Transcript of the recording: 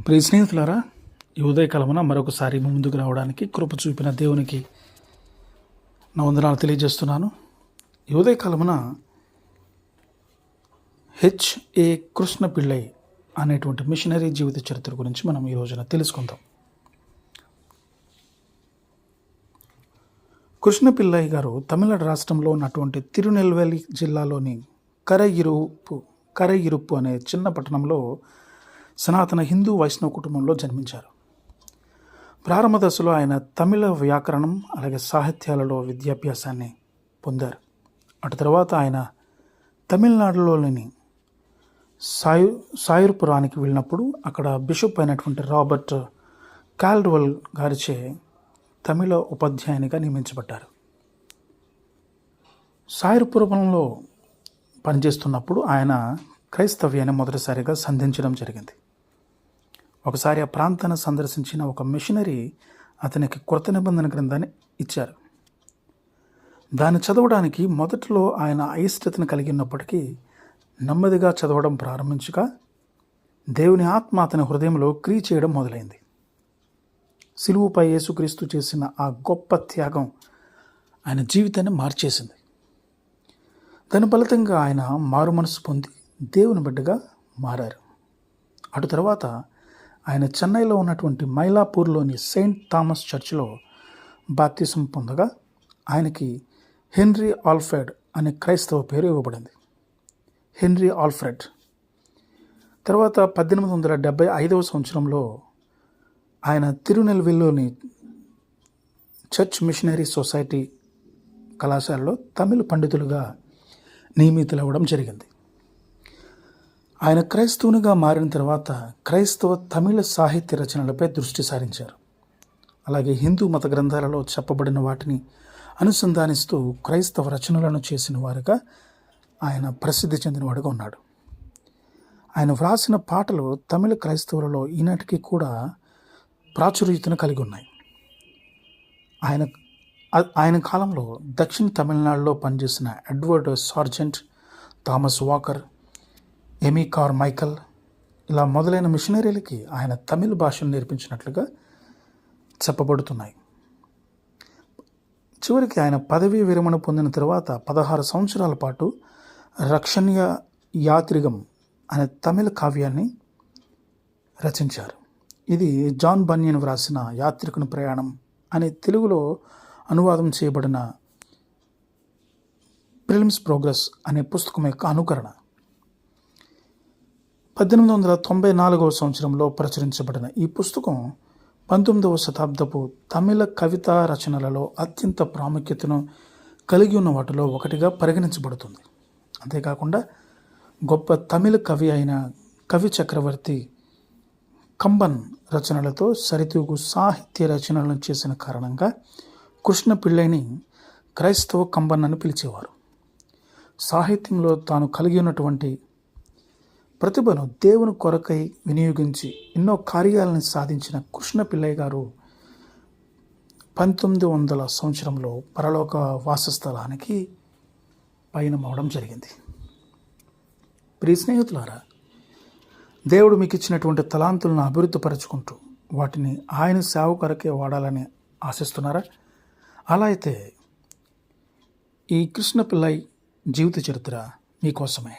ప్రియ స్నేహితులారా, ఈ ఉదయకాలమున మరొకసారి మీ ముందుకు రావడానికి కృప చూపిన దేవునికి నా వందనాలు తెలియజేస్తున్నాను. ఈ ఉదయకాలమున హెచ్ఏ కృష్ణ పిళ్ళై అనేటువంటి మిషనరీ జీవిత చరిత్ర గురించి మనం ఈ రోజున తెలుసుకుందాం. కృష్ణ పిళ్ళై గారు తమిళనాడు రాష్ట్రంలో ఉన్నటువంటి తిరునెల్వేలి జిల్లాలోని కరైయిరుప్పు అనే చిన్న పట్టణంలో సనాతన హిందూ వైష్ణవ కుటుంబంలో జన్మించారు. ప్రారంభ దశలో ఆయన తమిళ వ్యాకరణం అలాగే సాహిత్యాలలో విద్యాభ్యాసాన్ని పొందారు. అటు తర్వాత ఆయన తమిళనాడులోని సాయుర్పురానికి వెళ్ళినప్పుడు అక్కడ బిషప్ అయినటువంటి రాబర్ట్ కాల్డ్వెల్ గారిచే తమిళ ఉపాధ్యాయునిగా నియమించబడ్డారు. సాయుర్పురంలో పనిచేస్తున్నప్పుడు ఆయన క్రైస్తవ్యాన్ని మొదటిసారిగా సంధించడం జరిగింది. ఒకసారి ఆ ప్రాంతాన్ని సందర్శించిన ఒక మిషనరీ అతనికి కొత్త నిబంధన గ్రంథాన్ని ఇచ్చారు. దాన్ని చదవడానికి మొదట్లో ఆయన అయిష్టతను కలిగి ఉన్నప్పటికీ నెమ్మదిగా చదవడం ప్రారంభించగా దేవుని ఆత్మ అతని హృదయంలో క్రియ చేయడం మొదలైంది. సిలువుపై యేసుక్రీస్తు చేసిన ఆ గొప్ప త్యాగం ఆయన జీవితాన్ని మార్చేసింది. దాని ఫలితంగా ఆయన మారు మనసు పొంది దేవుని బిడ్డగా మారారు. అటు తర్వాత ఆయన చెన్నైలో ఉన్నటువంటి మైలాపూర్లోని సెయింట్ థామస్ చర్చిలో బాప్తిసం పొందగా ఆయనకి హెన్రీ ఆల్ఫ్రెడ్ అనే క్రైస్తవ పేరు ఇవ్వబడింది. హెన్రీ ఆల్ఫ్రెడ్ తర్వాత 1875 సంవత్సరంలో ఆయన తిరునెల్వేలిలోని చర్చ్ మిషనరీ సొసైటీ కళాశాలలో తమిళ పండితులుగా నియమితులవ్వడం జరిగింది. ఆయన క్రైస్తవునిగా మారిన తర్వాత క్రైస్తవ తమిళ సాహిత్య రచనలపై దృష్టి సారించారు. అలాగే హిందూ మత గ్రంథాలలో చెప్పబడిన వాటిని అనుసంధానిస్తూ క్రైస్తవ రచనలను చేసిన వారుగా ఆయన ప్రసిద్ధి చెందినవాడుగా ఉన్నాడు. ఆయన వ్రాసిన పాటలు తమిళ క్రైస్తవులలో ఈనాటికి కూడా ప్రాచుర్యతను కలిగి ఉన్నాయి. ఆయన కాలంలో దక్షిణ తమిళనాడులో పనిచేసిన Edward sergeant, Thomas walker, ఎమీ Carmichael ఇలా మొదలైన మిషనరీలకి ఆయన తమిళ భాషను నేర్పించినట్లుగా చెప్పబడుతున్నాయి. చివరికి ఆయన పదవీ విరమణ పొందిన తర్వాత 16 సంవత్సరాల పాటు రక్షణీయ యాత్రికం అనే తమిళ కావ్యాన్ని రచించారు. ఇది జాన్ బన్యన్ వ్రాసిన యాత్రికుని ప్రయాణం అనే తెలుగులో అనువాదం చేయబడిన పిల్గ్రిమ్స్ ప్రోగ్రెస్ అనే పుస్తకం యొక్క అనుకరణ. 1894 సంవత్సరంలో ప్రచురించబడిన ఈ పుస్తకం 19వ శతాబ్దపు తమిళ కవితా రచనలలో అత్యంత ప్రాముఖ్యతను కలిగి ఉన్న వాటిలో ఒకటిగా పరిగణించబడుతుంది. అంతేకాకుండా గొప్ప తమిళ కవి అయిన కవి చక్రవర్తి కంబన్ రచనలతో సరితూగు సాహిత్య రచనలను చేసిన కారణంగా కృష్ణ పిళ్ళైని క్రైస్తవ కంబన్ అని పిలిచేవారు. సాహిత్యంలో తాను కలిగి ఉన్నటువంటి ప్రతిభను దేవుని కొరకై వినియోగించి ఎన్నో కార్యాలను సాధించిన కృష్ణ పిళ్ళై గారు 1900 సంవత్సరంలో పరలోక వాసస్థలానికి పయనమవడం జరిగింది. ప్రియ స్నేహితులారా, దేవుడు మీకు ఇచ్చినటువంటి తలాంతులను అభివృద్ధిపరచుకుంటూ వాటిని ఆయన సేవ కొరకే వాడాలని ఆశిస్తున్నారా? అలా అయితే ఈ కృష్ణ పిళ్ళై జీవిత చరిత్ర మీకోసమే.